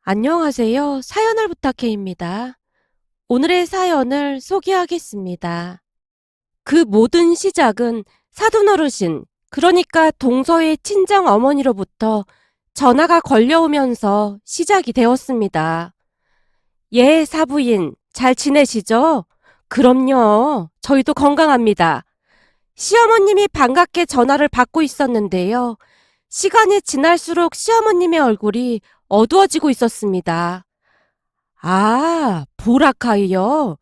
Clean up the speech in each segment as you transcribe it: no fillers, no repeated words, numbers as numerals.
안녕하세요. 사연을 부탁해입니다. 오늘의 사연을 소개하겠습니다. 그 모든 시작은 사돈어르신, 그러니까 동서의 친정 어머니로부터 전화가 걸려오면서 시작이 되었습니다. 예, 사부인, 잘 지내시죠? 그럼요. 저희도 건강합니다. 시어머님이 반갑게 전화를 받고 있었는데요. 시간이 지날수록 시어머님의 얼굴이 어두워지고 있었습니다. 아, 보라카이요?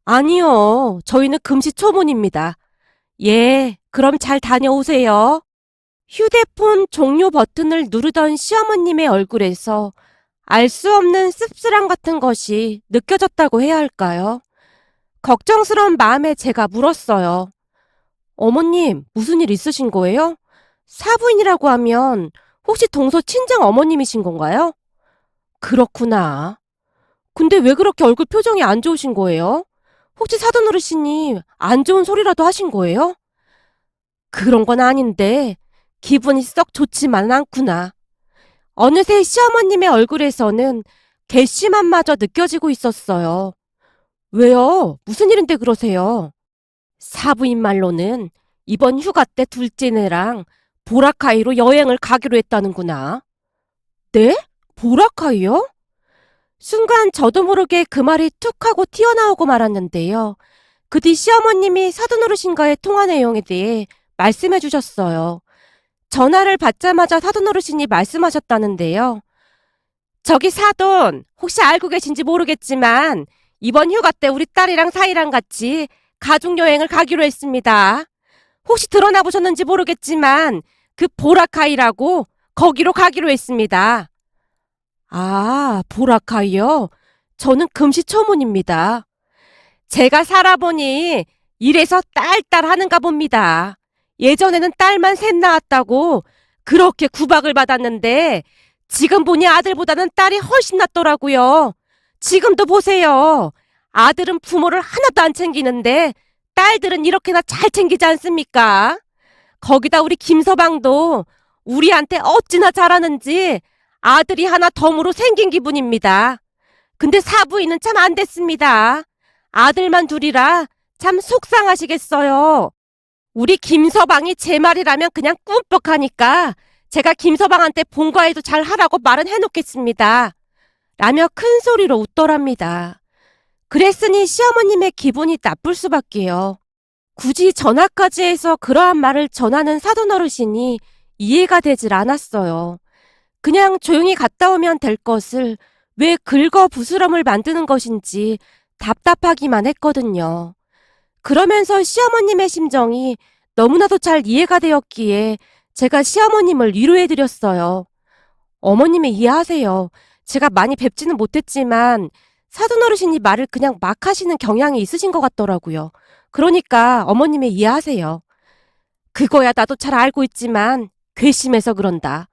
아니요, 저희는 금시초문입니다. 예, 그럼 잘 다녀오세요. 휴대폰 종료 버튼을 누르던 시어머님의 얼굴에서 알 수 없는 씁쓸함 같은 것이 느껴졌다고 해야 할까요? 걱정스러운 마음에 제가 물었어요. 어머님, 무슨 일 있으신 거예요? 사부인이라고 하면 혹시 동서 친정 어머님이신 건가요? 그렇구나. 근데 왜 그렇게 얼굴 표정이 안 좋으신 거예요? 혹시 사돈어르신이 안 좋은 소리라도 하신 거예요? 그런 건 아닌데 기분이 썩 좋지만은 않구나. 어느새 시어머님의 얼굴에서는 괘씸함마저 느껴지고 있었어요. 왜요? 무슨 일인데 그러세요? 사부인 말로는 이번 휴가 때 둘째네랑 보라카이로 여행을 가기로 했다는구나. 네? 보라카이요? 순간 저도 모르게 그 말이 툭 하고 튀어나오고 말았는데요. 그 뒤 시어머님이 사돈어르신과의 통화 내용에 대해 말씀해 주셨어요. 전화를 받자마자 사돈어르신이 말씀하셨다는데요. 저기 사돈, 혹시 알고 계신지 모르겠지만 이번 휴가 때 우리 딸이랑 사이랑 같이 가족여행을 가기로 했습니다. 혹시 드러나 보셨는지 모르겠지만 그 보라카이라고 거기로 가기로 했습니다. 아, 보라카이요? 저는 금시초문입니다. 제가 살아보니 이래서 딸딸 하는가 봅니다. 예전에는 딸만 셋 낳았다고 그렇게 구박을 받았는데 지금 보니 아들보다는 딸이 훨씬 낫더라고요. 지금도 보세요. 아들은 부모를 하나도 안 챙기는데 딸들은 이렇게나 잘 챙기지 않습니까? 거기다 우리 김서방도 우리한테 어찌나 잘하는지 아들이 하나 덤으로 생긴 기분입니다. 근데 사부인은 참 안 됐습니다. 아들만 둘이라 참 속상하시겠어요. 우리 김서방이 제 말이라면 그냥 꿈뻑하니까 제가 김서방한테 본가에도 잘 하라고 말은 해놓겠습니다. 라며 큰 소리로 웃더랍니다. 그랬으니 시어머님의 기분이 나쁠 수밖에요. 굳이 전화까지 해서 그러한 말을 전하는 사돈어르신이 이해가 되질 않았어요. 그냥 조용히 갔다 오면 될 것을 왜 긁어 부스럼을 만드는 것인지 답답하기만 했거든요. 그러면서 시어머님의 심정이 너무나도 잘 이해가 되었기에 제가 시어머님을 위로해드렸어요. 어머님이 이해하세요. 제가 많이 뵙지는 못했지만 사돈어르신이 말을 그냥 막 하시는 경향이 있으신 것 같더라고요. 그러니까 어머님이 이해하세요. 그거야 나도 잘 알고 있지만 괘씸해서 그런다.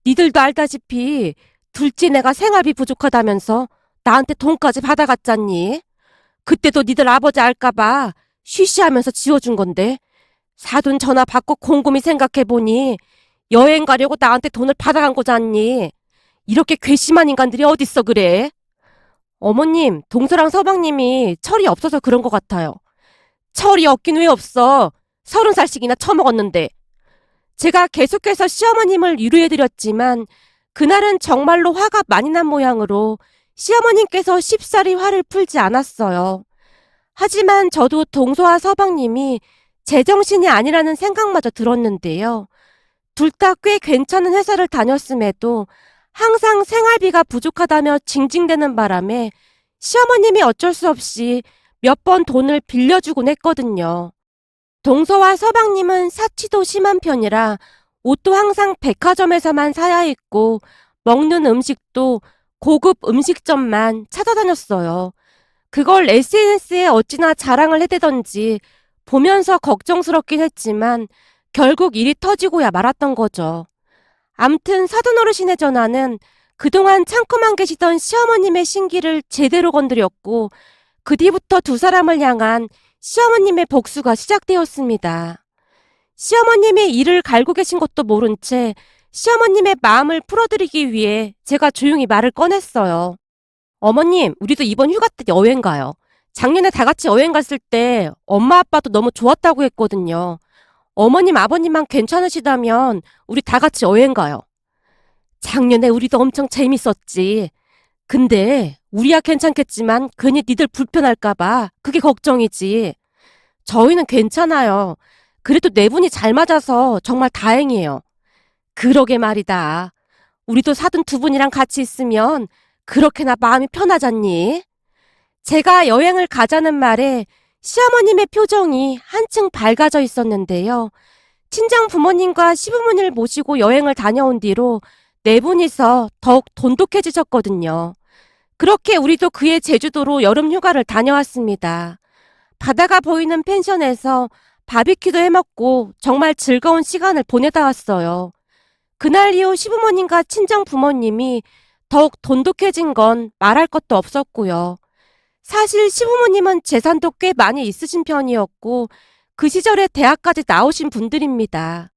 니들도 알다시피 둘째 내가 생활비 부족하다면서 나한테 돈까지 받아갔잖니. 그때도 니들 아버지 알까봐 쉬쉬하면서 지워준 건데 사돈 전화 받고 곰곰이 생각해보니 여행 가려고 나한테 돈을 받아간 거잖니. 이렇게 괘씸한 인간들이 어딨어 그래. 어머님, 동서랑 서방님이 철이 없어서 그런 것 같아요. 철이 없긴 왜 없어. 30살씩이나 처먹었는데. 제가 계속해서 시어머님을 위로해드렸지만 그날은 정말로 화가 많이 난 모양으로 시어머님께서 쉽사리 화를 풀지 않았어요. 하지만 저도 동서와 서방님이 제정신이 아니라는 생각마저 들었는데요. 둘 다 꽤 괜찮은 회사를 다녔음에도 항상 생활비가 부족하다며 징징대는 바람에 시어머님이 어쩔 수 없이 몇 번 돈을 빌려주곤 했거든요. 동서와 서방님은 사치도 심한 편이라 옷도 항상 백화점에서만 사야 했고 먹는 음식도 고급 음식점만 찾아다녔어요. 그걸 SNS에 어찌나 자랑을 해대던지 보면서 걱정스럽긴 했지만 결국 일이 터지고야 말았던 거죠. 암튼 사돈어르신의 전화는 그동안 참고만 계시던 시어머님의 신기를 제대로 건드렸고 그 뒤부터 두 사람을 향한 시어머님의 복수가 시작되었습니다. 시어머님이 이를 갈고 계신 것도 모른 채 시어머님의 마음을 풀어드리기 위해 제가 조용히 말을 꺼냈어요. 어머님, 우리도 이번 휴가 때 여행 가요. 작년에 다 같이 여행 갔을 때 엄마 아빠도 너무 좋았다고 했거든요. 어머님, 아버님만 괜찮으시다면 우리 다 같이 여행 가요. 작년에 우리도 엄청 재밌었지. 근데 우리야 괜찮겠지만 괜히 니들 불편할까봐 그게 걱정이지. 저희는 괜찮아요. 그래도 네 분이 잘 맞아서 정말 다행이에요. 그러게 말이다. 우리도 사돈 두 분이랑 같이 있으면 그렇게나 마음이 편하잖니? 제가 여행을 가자는 말에 시어머님의 표정이 한층 밝아져 있었는데요. 친정 부모님과 시부모님을 모시고 여행을 다녀온 뒤로 네 분이서 더욱 돈독해지셨거든요. 그렇게 우리도 그의 제주도로 여름 휴가를 다녀왔습니다. 바다가 보이는 펜션에서 바비큐도 해먹고 정말 즐거운 시간을 보내다 왔어요. 그날 이후 시부모님과 친정 부모님이 더욱 돈독해진 건 말할 것도 없었고요. 사실 시부모님은 재산도 꽤 많이 있으신 편이었고 그 시절에 대학까지 나오신 분들입니다.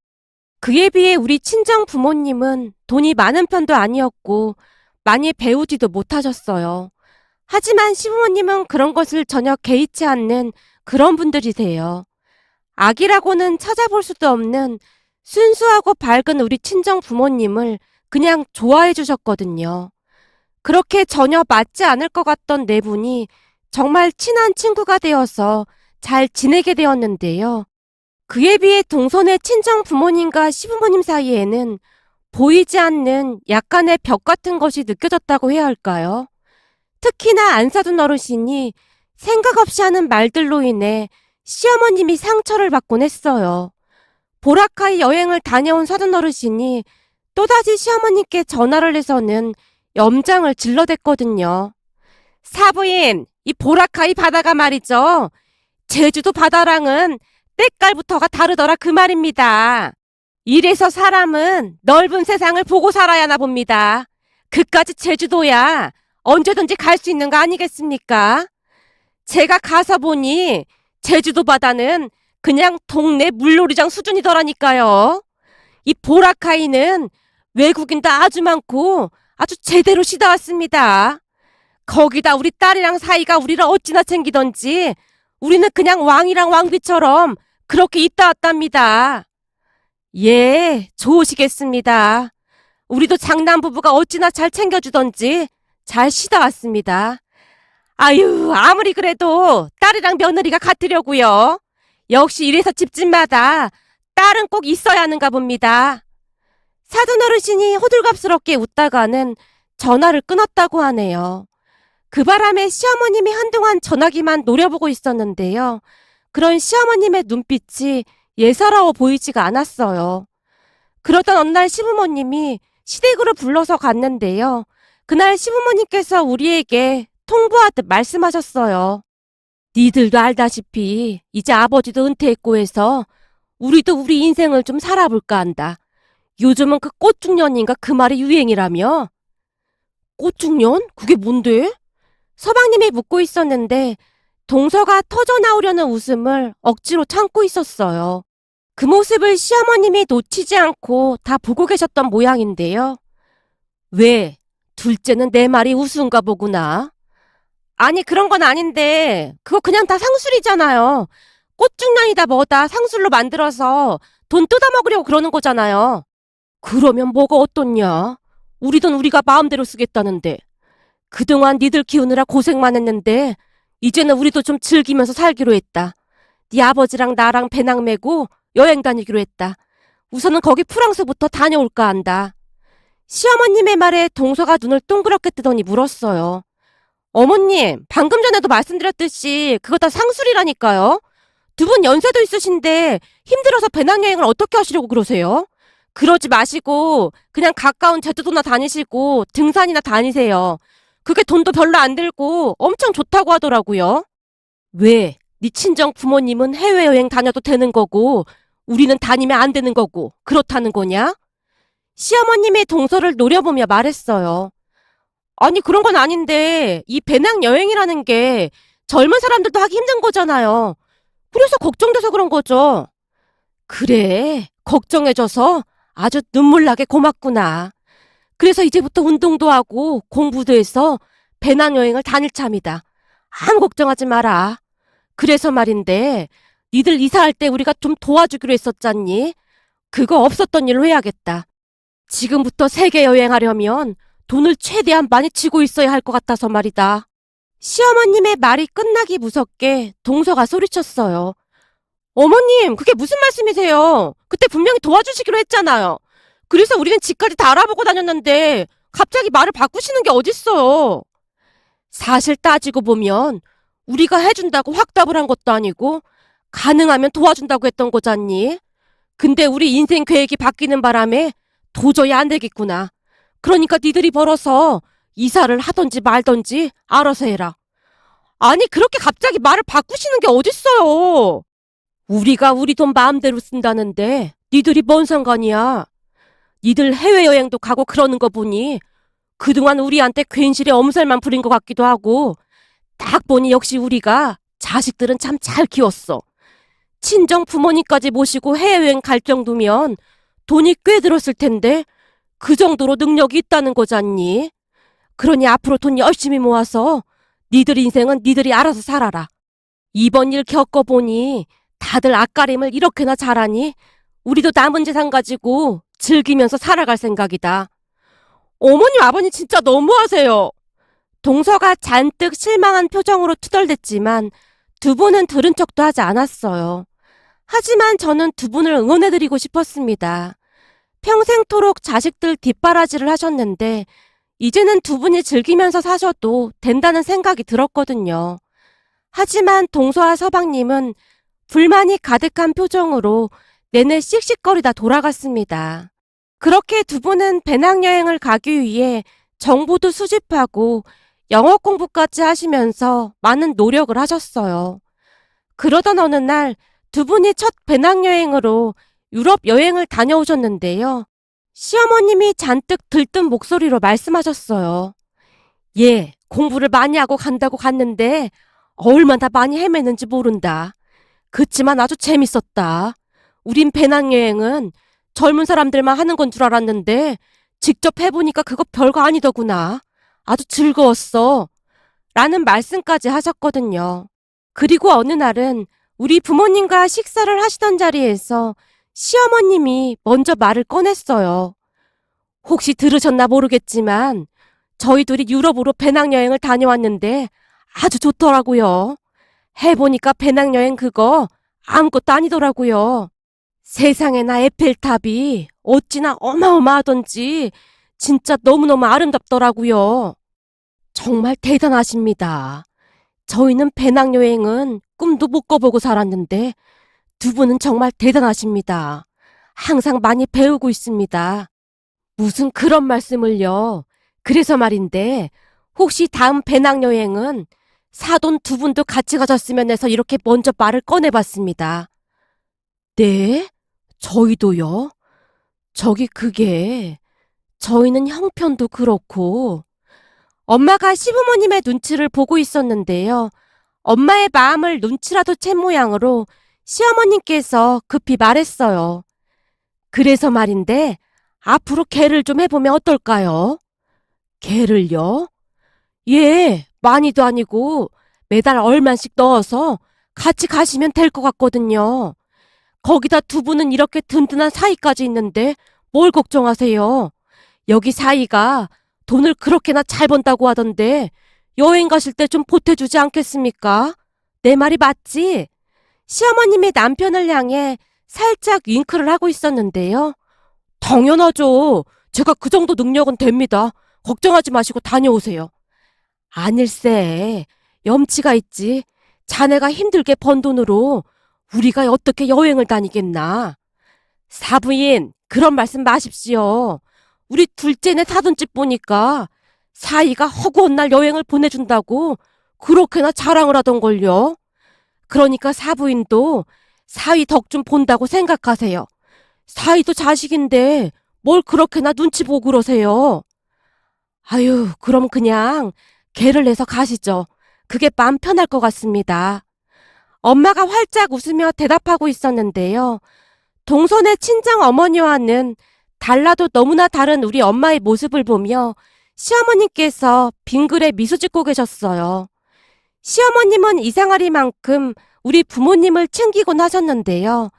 그에 비해 우리 친정 부모님은 돈이 많은 편도 아니었고 많이 배우지도 못하셨어요. 하지만 시부모님은 그런 것을 전혀 개의치 않는 그런 분들이세요. 악이라고는 찾아볼 수도 없는 순수하고 밝은 우리 친정 부모님을 그냥 좋아해 주셨거든요. 그렇게 전혀 맞지 않을 것 같던 네 분이 정말 친한 친구가 되어서 잘 지내게 되었는데요. 그에 비해 동선의 친정 부모님과 시부모님 사이에는 보이지 않는 약간의 벽 같은 것이 느껴졌다고 해야 할까요? 특히나 안사돈 어르신이 생각 없이 하는 말들로 인해 시어머님이 상처를 받곤 했어요. 보라카이 여행을 다녀온 사돈 어르신이 또다시 시어머님께 전화를 해서는 염장을 질러댔거든요. 사부인, 이 보라카이 바다가 말이죠. 제주도 바다랑은 때깔부터가 다르더라 그 말입니다. 이래서 사람은 넓은 세상을 보고 살아야 하나 봅니다. 그까지 제주도야 언제든지 갈 수 있는 거 아니겠습니까? 제가 가서 보니 제주도 바다는 그냥 동네 물놀이장 수준이더라니까요. 이 보라카이는 외국인도 아주 많고 아주 제대로 쉬다 왔습니다. 거기다 우리 딸이랑 사이가 우리를 어찌나 챙기던지 우리는 그냥 왕이랑 왕비처럼 그렇게 있다 왔답니다. 예, 좋으시겠습니다. 우리도 장남 부부가 어찌나 잘 챙겨주던지 잘 쉬다 왔습니다. 아유, 아무리 그래도 딸이랑 며느리가 같으려고요. 역시 이래서 집집마다 딸은 꼭 있어야 하는가 봅니다. 사돈 어르신이 호들갑스럽게 웃다가는 전화를 끊었다고 하네요. 그 바람에 시어머님이 한동안 전화기만 노려보고 있었는데요. 그런 시어머님의 눈빛이 예사로워 보이지가 않았어요. 그러던 어느 날 시부모님이 시댁으로 불러서 갔는데요. 그날 시부모님께서 우리에게 통보하듯 말씀하셨어요. 니들도 알다시피 이제 아버지도 은퇴했고 해서 우리도 우리 인생을 좀 살아볼까 한다. 요즘은 그 꽃중년인가 그 말이 유행이라며. 꽃중년? 그게 뭔데? 서방님이 묻고 있었는데 동서가 터져나오려는 웃음을 억지로 참고 있었어요. 그 모습을 시어머님이 놓치지 않고 다 보고 계셨던 모양인데요. 왜? 둘째는 내 말이 우스운가 보구나. 아니 그런 건 아닌데 그거 그냥 다 상술이잖아요. 꽃중년이다 뭐다 상술로 만들어서 돈 뜯어먹으려고 그러는 거잖아요. 그러면 뭐가 어떻냐? 우리 돈 우리가 마음대로 쓰겠다는데. 그동안 니들 키우느라 고생만 했는데 이제는 우리도 좀 즐기면서 살기로 했다. 네 아버지랑 나랑 배낭 메고 여행 다니기로 했다. 우선은 거기 프랑스부터 다녀올까 한다. 시어머님의 말에 동서가 눈을 동그랗게 뜨더니 물었어요. 어머님, 방금 전에도 말씀드렸듯이 그거 다 상술이라니까요. 두 분 연세도 있으신데 힘들어서 배낭여행을 어떻게 하시려고 그러세요? 그러지 마시고 그냥 가까운 제주도나 다니시고 등산이나 다니세요. 그게 돈도 별로 안 들고 엄청 좋다고 하더라고요. 왜? 네 친정 부모님은 해외여행 다녀도 되는 거고 우리는 다니면 안 되는 거고 그렇다는 거냐? 시어머님의 동서를 노려보며 말했어요. 아니 그런 건 아닌데 이 배낭여행이라는 게 젊은 사람들도 하기 힘든 거잖아요. 그래서 걱정돼서 그런 거죠. 그래, 걱정해줘서 아주 눈물나게 고맙구나. 그래서 이제부터 운동도 하고 공부도 해서 배낭여행을 다닐 참이다. 아무 걱정하지 마라. 그래서 말인데 니들 이사할 때 우리가 좀 도와주기로 했었잖니? 그거 없었던 일로 해야겠다. 지금부터 세계 여행하려면 돈을 최대한 많이 쥐고 있어야 할 것 같아서 말이다. 시어머님의 말이 끝나기 무섭게 동서가 소리쳤어요. 어머님, 그게 무슨 말씀이세요? 그때 분명히 도와주시기로 했잖아요. 그래서 우리는 집까지 다 알아보고 다녔는데 갑자기 말을 바꾸시는 게 어딨어요. 사실 따지고 보면 우리가 해준다고 확답을 한 것도 아니고 가능하면 도와준다고 했던 거잖니. 근데 우리 인생 계획이 바뀌는 바람에 도저히 안 되겠구나. 그러니까 니들이 벌어서 이사를 하던지 말던지 알아서 해라. 아니 그렇게 갑자기 말을 바꾸시는 게 어딨어요. 우리가 우리 돈 마음대로 쓴다는데 니들이 뭔 상관이야. 니들 해외여행도 가고 그러는 거 보니 그동안 우리한테 괜시리 엄살만 부린 것 같기도 하고 딱 보니 역시 우리가 자식들은 참 잘 키웠어. 친정 부모님까지 모시고 해외여행 갈 정도면 돈이 꽤 들었을 텐데 그 정도로 능력이 있다는 거잖니. 그러니 앞으로 돈 열심히 모아서 니들 인생은 니들이 알아서 살아라. 이번 일 겪어보니 다들 앞가림을 이렇게나 잘하니 우리도 남은 재산 가지고 즐기면서 살아갈 생각이다. 어머님 아버님 진짜 너무하세요. 동서가 잔뜩 실망한 표정으로 투덜댔지만 두 분은 들은 척도 하지 않았어요. 하지만 저는 두 분을 응원해드리고 싶었습니다. 평생토록 자식들 뒷바라지를 하셨는데 이제는 두 분이 즐기면서 사셔도 된다는 생각이 들었거든요. 하지만 동서와 서방님은 불만이 가득한 표정으로 내내 씩씩거리다 돌아갔습니다. 그렇게 두 분은 배낭여행을 가기 위해 정보도 수집하고 영어 공부까지 하시면서 많은 노력을 하셨어요. 그러던 어느 날 두 분이 첫 배낭여행으로 유럽 여행을 다녀오셨는데요. 시어머님이 잔뜩 들뜬 목소리로 말씀하셨어요. 예, 공부를 많이 하고 간다고 갔는데 얼마나 많이 헤매는지 모른다. 그치만 아주 재밌었다. 우린 배낭여행은 젊은 사람들만 하는 건 줄 알았는데 직접 해보니까 그거 별거 아니더구나. 아주 즐거웠어. 라는 말씀까지 하셨거든요. 그리고 어느 날은 우리 부모님과 식사를 하시던 자리에서 시어머님이 먼저 말을 꺼냈어요. 혹시 들으셨나 모르겠지만 저희 둘이 유럽으로 배낭여행을 다녀왔는데 아주 좋더라고요. 해보니까 배낭여행 그거 아무것도 아니더라고요. 세상에나 에펠탑이 어찌나 어마어마하던지 진짜 너무너무 아름답더라고요. 정말 대단하십니다. 저희는 배낭여행은 꿈도 못 꿔보고 살았는데 두 분은 정말 대단하십니다. 항상 많이 배우고 있습니다. 무슨 그런 말씀을요. 그래서 말인데 혹시 다음 배낭여행은 사돈 두 분도 같이 가셨으면 해서 이렇게 먼저 말을 꺼내봤습니다. 네? 저희도요? 그게 저희는 형편도 그렇고 엄마가 시부모님의 눈치를 보고 있었는데요. 엄마의 마음을 눈치라도 챈 모양으로 시어머님께서 급히 말했어요. 그래서 말인데 앞으로 개를 좀 해보면 어떨까요? 개를요? 예, 많이도 아니고 매달 얼마씩 넣어서 같이 가시면 될 것 같거든요. 거기다 두 분은 이렇게 든든한 사이까지 있는데 뭘 걱정하세요? 여기 사이가 돈을 그렇게나 잘 번다고 하던데 여행 가실 때 좀 보태주지 않겠습니까? 내 말이 맞지? 시어머님이 남편을 향해 살짝 윙크를 하고 있었는데요. 당연하죠. 제가 그 정도 능력은 됩니다. 걱정하지 마시고 다녀오세요. 아닐세. 염치가 있지. 자네가 힘들게 번 돈으로 우리가 어떻게 여행을 다니겠나. 사부인, 그런 말씀 마십시오. 우리 둘째네 사돈집 보니까 사이가 허구한 날 여행을 보내준다고 그렇게나 자랑을 하던걸요. 그러니까 사부인도 사위 덕 좀 본다고 생각하세요. 사위도 자식인데 뭘 그렇게나 눈치 보고 그러세요. 아유, 그럼 그냥 개를 내서 가시죠. 그게 마음 편할 것 같습니다. 엄마가 활짝 웃으며 대답하고 있었는데요. 동선의 친정 어머니와는 달라도 너무나 다른 우리 엄마의 모습을 보며 시어머님께서 빙글에 미소 짓고 계셨어요. 시어머님은 이상하리만큼 우리 부모님을 챙기곤 하셨는데요.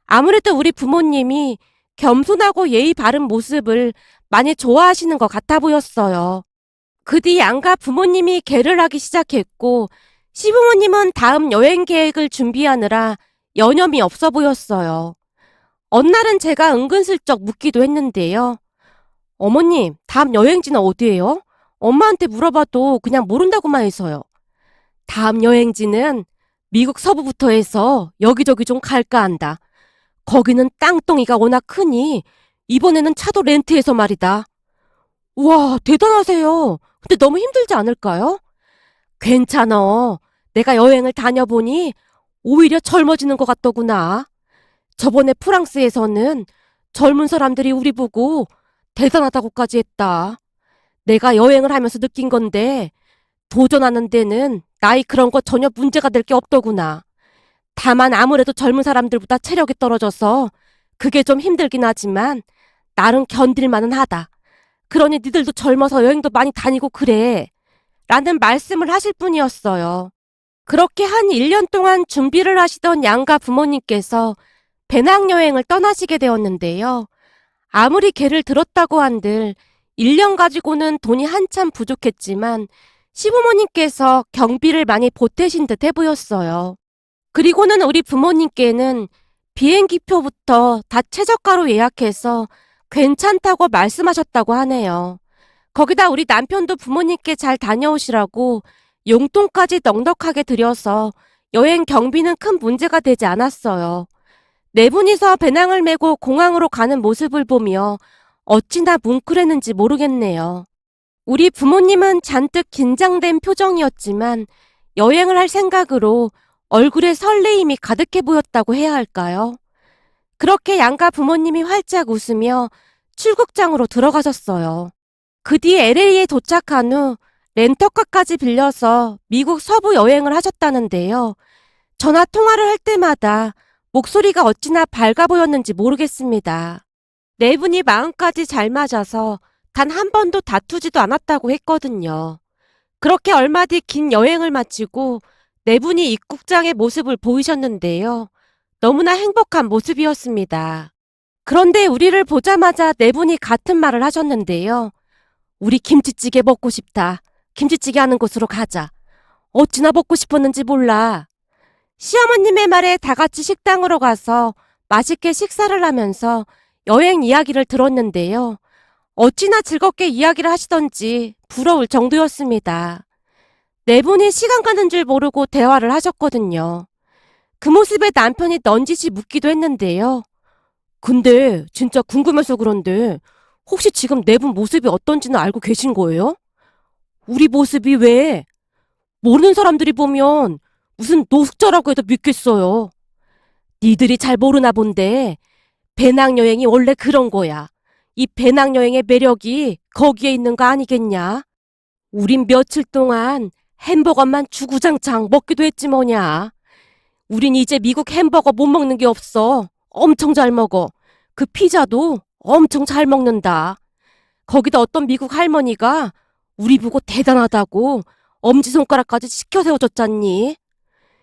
아무래도 우리 부모님이 겸손하고 예의 바른 모습을 많이 좋아하시는 것 같아 보였어요. 그 뒤 양가 부모님이 개를 하기 시작했고 시부모님은 다음 여행 계획을 준비하느라 여념이 없어 보였어요. 어느 날은 제가 은근슬쩍 묻기도 했는데요. 어머님, 다음 여행지는 어디예요? 엄마한테 물어봐도 그냥 모른다고만 해서요. 다음 여행지는 미국 서부부터 해서 여기저기 좀 갈까 한다. 거기는 땅덩이가 워낙 크니 이번에는 차도 렌트해서 말이다. 우와, 대단하세요. 근데 너무 힘들지 않을까요? 괜찮아. 내가 여행을 다녀보니 오히려 젊어지는 것 같더구나. 저번에 프랑스에서는 젊은 사람들이 우리 보고 대단하다고까지 했다. 내가 여행을 하면서 느낀 건데 도전하는 데는 나이 그런 거 전혀 문제가 될 게 없더구나. 다만 아무래도 젊은 사람들보다 체력이 떨어져서 그게 좀 힘들긴 하지만 나름 견딜만은 하다. 그러니 니들도 젊어서 여행도 많이 다니고 그래. 라는 말씀을 하실 뿐이었어요. 그렇게 한 1년 동안 준비를 하시던 양가 부모님께서 배낭여행을 떠나시게 되었는데요. 아무리 개를 들었다고 한들 1년 가지고는 돈이 한참 부족했지만 시부모님께서 경비를 많이 보태신 듯 해보였어요. 그리고는 우리 부모님께는 비행기표부터 다 최저가로 예약해서 괜찮다고 말씀하셨다고 하네요. 거기다 우리 남편도 부모님께 잘 다녀오시라고 용돈까지 넉넉하게 드려서 여행 경비는 큰 문제가 되지 않았어요. 네 분이서 배낭을 메고 공항으로 가는 모습을 보며 어찌나 뭉클했는지 모르겠네요. 우리 부모님은 잔뜩 긴장된 표정이었지만 여행을 할 생각으로 얼굴에 설레임이 가득해 보였다고 해야 할까요? 그렇게 양가 부모님이 활짝 웃으며 출국장으로 들어가셨어요. 그 뒤 LA에 도착한 후 렌터카까지 빌려서 미국 서부 여행을 하셨다는데요. 전화 통화를 할 때마다 목소리가 어찌나 밝아 보였는지 모르겠습니다. 네 분이 마음까지 잘 맞아서 단 한 번도 다투지도 않았다고 했거든요. 그렇게 얼마 뒤 긴 여행을 마치고 네 분이 입국장의 모습을 보이셨는데요. 너무나 행복한 모습이었습니다. 그런데 우리를 보자마자 네 분이 같은 말을 하셨는데요. 우리 김치찌개 먹고 싶다. 김치찌개 하는 곳으로 가자. 어찌나 먹고 싶었는지 몰라. 시어머님의 말에 다 같이 식당으로 가서 맛있게 식사를 하면서 여행 이야기를 들었는데요. 어찌나 즐겁게 이야기를 하시던지 부러울 정도였습니다. 네 분이 시간 가는 줄 모르고 대화를 하셨거든요. 그 모습에 남편이 넌지시 묻기도 했는데요. 근데 진짜 궁금해서 그런데 혹시 지금 네 분 모습이 어떤지는 알고 계신 거예요? 우리 모습이 왜? 모르는 사람들이 보면 무슨 노숙자라고 해도 믿겠어요. 니들이 잘 모르나 본데 배낭여행이 원래 그런 거야. 이 배낭여행의 매력이 거기에 있는 거 아니겠냐? 우린 며칠 동안 햄버거만 주구장창 먹기도 했지 뭐냐. 우린 이제 미국 햄버거 못 먹는 게 없어. 엄청 잘 먹어. 그 피자도 엄청 잘 먹는다. 거기다 어떤 미국 할머니가 우리 보고 대단하다고 엄지손가락까지 치켜 세워줬잖니.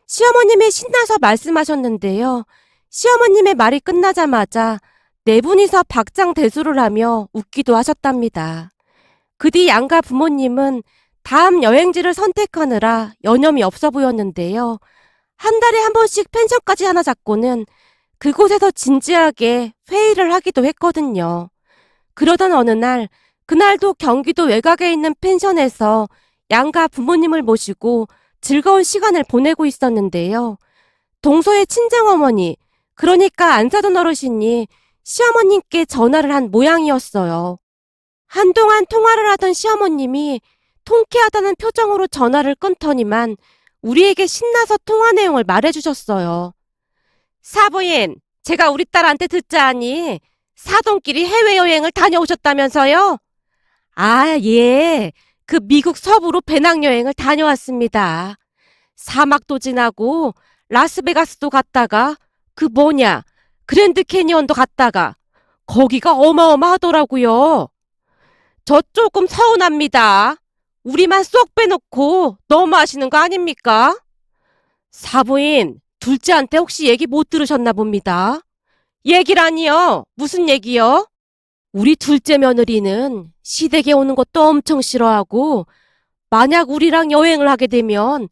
시어머님이 신나서 말씀하셨는데요. 시어머님의 말이 끝나자마자 네 분이서 박장대소를 하며 웃기도 하셨답니다. 그 뒤 양가 부모님은 다음 여행지를 선택하느라 여념이 없어 보였는데요. 한 달에 한 번씩 펜션까지 하나 잡고는 그곳에서 진지하게 회의를 하기도 했거든요. 그러던 어느 날, 그날도 경기도 외곽에 있는 펜션에서 양가 부모님을 모시고 즐거운 시간을 보내고 있었는데요. 동서의 친정어머니, 그러니까 안사돈 어르신이 시어머님께 전화를 한 모양이었어요. 한동안 통화를 하던 시어머님이 통쾌하다는 표정으로 전화를 끊더니만 우리에게 신나서 통화 내용을 말해주셨어요. 사부인, 제가 우리 딸한테 듣자하니 사돈끼리 해외여행을 다녀오셨다면서요? 아, 예. 그 미국 서부로 배낭여행을 다녀왔습니다. 사막도 지나고 라스베가스도 갔다가 그 뭐냐 그랜드 캐니언도 갔다가 거기가 어마어마하더라고요. 저 조금 서운합니다. 우리만 쏙 빼놓고 너무하시는 거 아닙니까? 사부인, 둘째한테 혹시 얘기 못 들으셨나 봅니다. 얘기라니요? 무슨 얘기요? 우리 둘째 며느리는 시댁에 오는 것도 엄청 싫어하고 만약 우리랑 여행을 하게 되면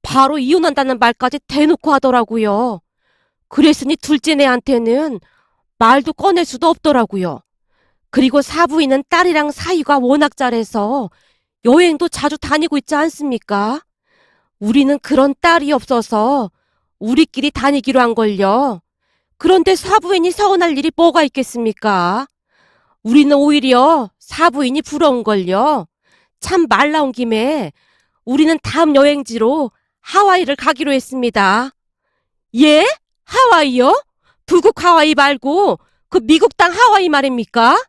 바로 이혼한다는 말까지 대놓고 하더라고요. 그랬으니 둘째네한테는 말도 꺼낼 수도 없더라고요. 그리고 사부인은 딸이랑 사이가 워낙 잘해서 여행도 자주 다니고 있지 않습니까? 우리는 그런 딸이 없어서 우리끼리 다니기로 한 걸요. 그런데 사부인이 서운할 일이 뭐가 있겠습니까? 우리는 오히려 사부인이 부러운 걸요. 참 말 나온 김에 우리는 다음 여행지로 하와이를 가기로 했습니다. 예? 하와이요? 북극 하와이 말고 그 미국 땅 하와이 말입니까?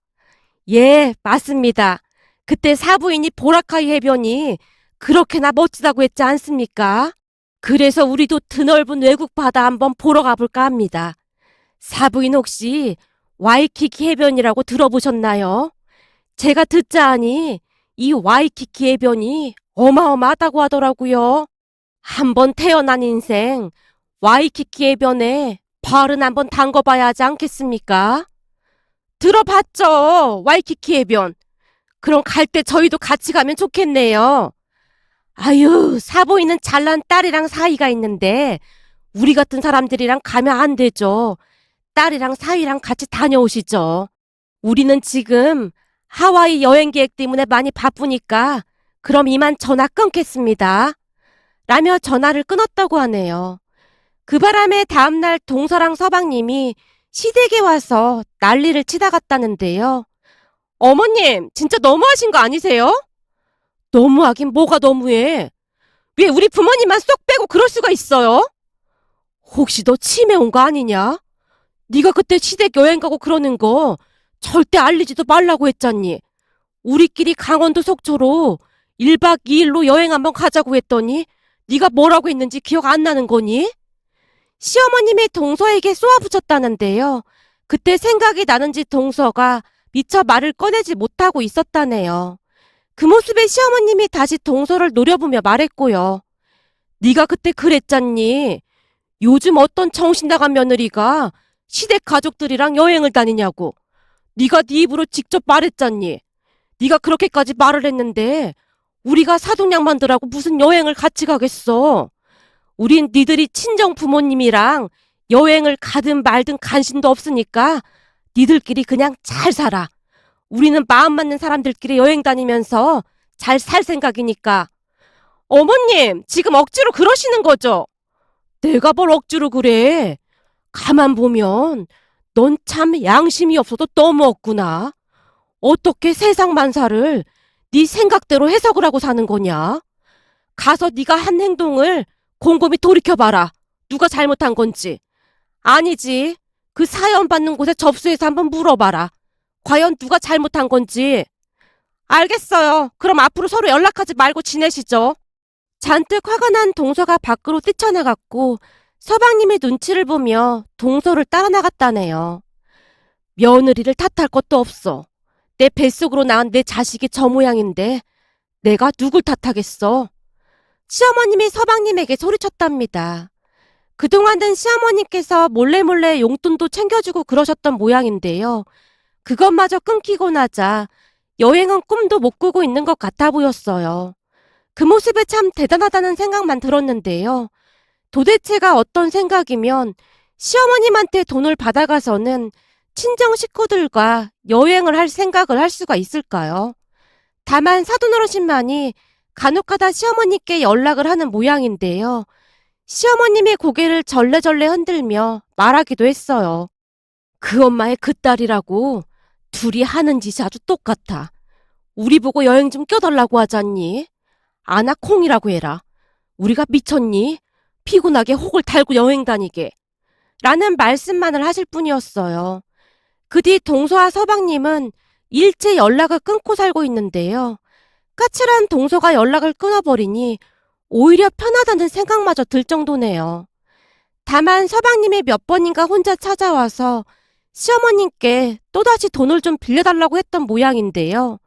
예, 맞습니다. 그때 사부인이 보라카이 해변이 그렇게나 멋지다고 했지 않습니까? 그래서 우리도 드넓은 외국 바다 한번 보러 가볼까 합니다. 사부인 혹시 와이키키 해변이라고 들어보셨나요? 제가 듣자 하니 이 와이키키 해변이 어마어마하다고 하더라고요. 한번 태어난 인생 와이키키 해변에 발은 한번 담궈봐야 하지 않겠습니까? 들어봤죠, 와이키키 해변. 그럼 갈 때 저희도 같이 가면 좋겠네요. 아유, 사부인은 잘난 딸이랑 사이가 있는데 우리 같은 사람들이랑 가면 안 되죠. 딸이랑 사위랑 같이 다녀오시죠. 우리는 지금 하와이 여행 계획 때문에 많이 바쁘니까 그럼 이만 전화 끊겠습니다. 라며 전화를 끊었다고 하네요. 그 바람에 다음날 동서랑 서방님이 시댁에 와서 난리를 치다 갔다는데요. 어머님, 진짜 너무하신 거 아니세요? 너무하긴 뭐가 너무해. 왜 우리 부모님만 쏙 빼고 그럴 수가 있어요? 혹시 너 치매 온 거 아니냐? 네가 그때 시댁 여행 가고 그러는 거 절대 알리지도 말라고 했잖니. 우리끼리 강원도 속초로 1박 2일로 여행 한번 가자고 했더니 네가 뭐라고 했는지 기억 안 나는 거니? 시어머님이 동서에게 쏘아붙였다는데요. 그때 생각이 나는지 동서가 미처 말을 꺼내지 못하고 있었다네요. 그 모습에 시어머님이 다시 동서를 노려보며 말했고요. 네가 그때 그랬잖니. 요즘 어떤 정신 나간 며느리가 시댁 가족들이랑 여행을 다니냐고. 네가 네 입으로 직접 말했잖니. 네가 그렇게까지 말을 했는데 우리가 사돈양반들하고 무슨 여행을 같이 가겠어. 우린 니들이 친정 부모님이랑 여행을 가든 말든 관심도 없으니까 니들끼리 그냥 잘 살아. 우리는 마음 맞는 사람들끼리 여행 다니면서 잘 살 생각이니까. 어머님, 지금 억지로 그러시는 거죠? 내가 뭘 억지로 그래. 가만 보면 넌 참 양심이 없어도 너무 없구나. 어떻게 세상 만사를 네 생각대로 해석을 하고 사는 거냐? 가서 네가 한 행동을 곰곰이 돌이켜봐라. 누가 잘못한 건지. 아니지. 그 사연 받는 곳에 접수해서 한번 물어봐라. 과연 누가 잘못한 건지. 알겠어요. 그럼 앞으로 서로 연락하지 말고 지내시죠. 잔뜩 화가 난 동서가 밖으로 뛰쳐나갔고 서방님의 눈치를 보며 동서를 따라 나갔다네요. 며느리를 탓할 것도 없어. 내 뱃속으로 낳은 내 자식이 저 모양인데 내가 누굴 탓하겠어. 시어머님이 서방님에게 소리쳤답니다. 그동안은 시어머님께서 몰래 용돈도 챙겨주고 그러셨던 모양인데요. 그것마저 끊기고 나자 여행은 꿈도 못 꾸고 있는 것 같아 보였어요. 그 모습에 참 대단하다는 생각만 들었는데요. 도대체가 어떤 생각이면 시어머님한테 돈을 받아가서는 친정 식구들과 여행을 할 생각을 할 수가 있을까요? 다만 사돈어르신만이 간혹가다 시어머니께 연락을 하는 모양인데요. 시어머님의 고개를 절레절레 흔들며 말하기도 했어요. 그 엄마의 그 딸이라고 둘이 하는 짓이 아주 똑같아. 우리 보고 여행 좀 껴달라고 하잖니. 아나콩이라고 해라. 우리가 미쳤니? 피곤하게 혹을 달고 여행 다니게. 라는 말씀만을 하실 뿐이었어요. 그 뒤 동서와 서방님은 일체 연락을 끊고 살고 있는데요. 까칠한 동서가 연락을 끊어버리니 오히려 편하다는 생각마저 들 정도네요. 다만 서방님이 몇 번인가 혼자 찾아와서 시어머님께 또다시 돈을 좀 빌려달라고 했던 모양인데요.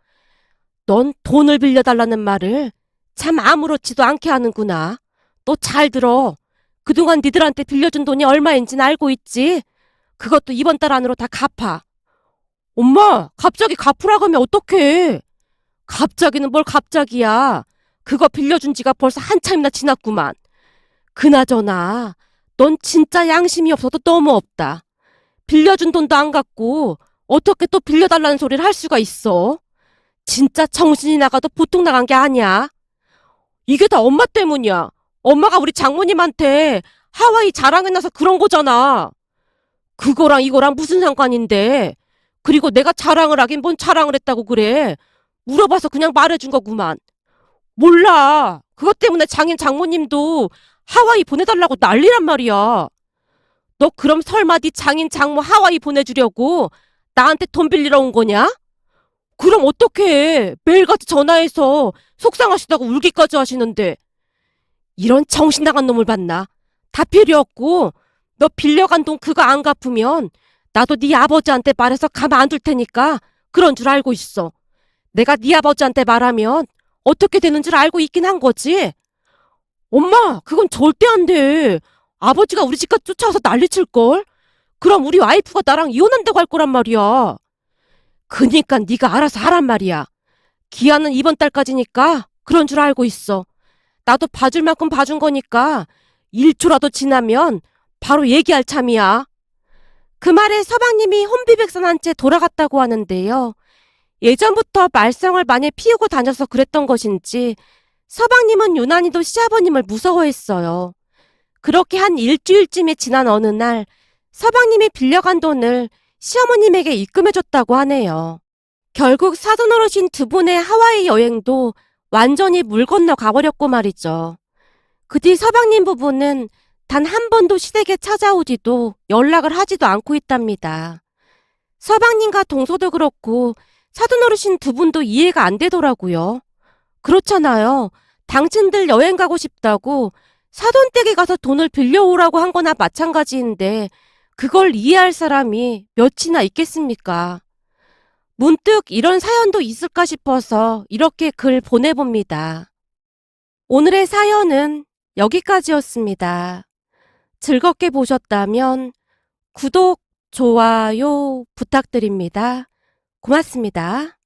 넌 돈을 빌려달라는 말을 참 아무렇지도 않게 하는구나. 너 잘 들어. 그동안 니들한테 빌려준 돈이 얼마인지는 알고 있지? 그것도 이번 달 안으로 다 갚아. 엄마, 갑자기 갚으라고 하면 어떡해? 갑자기는 뭘 갑자기야. 그거 빌려준 지가 벌써 한참이나 지났구만. 그나저나 넌 진짜 양심이 없어도 너무 없다. 빌려준 돈도 안 갚고 어떻게 또 빌려달라는 소리를 할 수가 있어? 진짜 정신이 나가도 보통 나간 게 아니야. 이게 다 엄마 때문이야. 엄마가 우리 장모님한테 하와이 자랑해놔서 그런 거잖아. 그거랑 이거랑 무슨 상관인데. 그리고 내가 자랑을 하긴 뭔 자랑을 했다고 그래. 물어봐서 그냥 말해준 거구만. 몰라. 그것 때문에 장모님도 하와이 보내달라고 난리란 말이야. 너 그럼 설마 네 장모 하와이 보내주려고 나한테 돈 빌리러 온 거냐? 그럼 어떡해. 매일같이 전화해서 속상하시다고 울기까지 하시는데. 이런 정신 나간 놈을 봤나? 다 필요 없고 너 빌려간 돈 그거 안 갚으면 나도 네 아버지한테 말해서 가만 안 둘 테니까 그런 줄 알고 있어. 내가 네 아버지한테 말하면 어떻게 되는 줄 알고 있긴 한 거지. 엄마, 그건 절대 안 돼. 아버지가 우리 집까지 쫓아와서 난리칠걸? 그럼 우리 와이프가 나랑 이혼한다고 할 거란 말이야. 그니까 네가 알아서 하란 말이야. 기한은 이번 달까지니까 그런 줄 알고 있어. 나도 봐줄 만큼 봐준 거니까 1초라도 지나면 바로 얘기할 참이야. 그 말에 서방님이 혼비백산한 채 돌아갔다고 하는데요. 예전부터 말썽을 많이 피우고 다녀서 그랬던 것인지 서방님은 유난히도 시아버님을 무서워했어요. 그렇게 한 일주일쯤이 지난 어느 날 서방님이 빌려간 돈을 시어머님에게 입금해줬다고 하네요. 결국 사돈 어르신 두 분의 하와이 여행도 완전히 물 건너 가버렸고 말이죠. 그 뒤 서방님 부부는 단 한 번도 시댁에 찾아오지도 연락을 하지도 않고 있답니다. 서방님과 동서도 그렇고 사돈 어르신 두 분도 이해가 안 되더라고요. 그렇잖아요. 당신들 여행 가고 싶다고 사돈 댁에 가서 돈을 빌려오라고 한 거나 마찬가지인데 그걸 이해할 사람이 몇이나 있겠습니까? 문득 이런 사연도 있을까 싶어서 이렇게 글 보내봅니다. 오늘의 사연은 여기까지였습니다. 즐겁게 보셨다면 구독, 좋아요 부탁드립니다. 고맙습니다.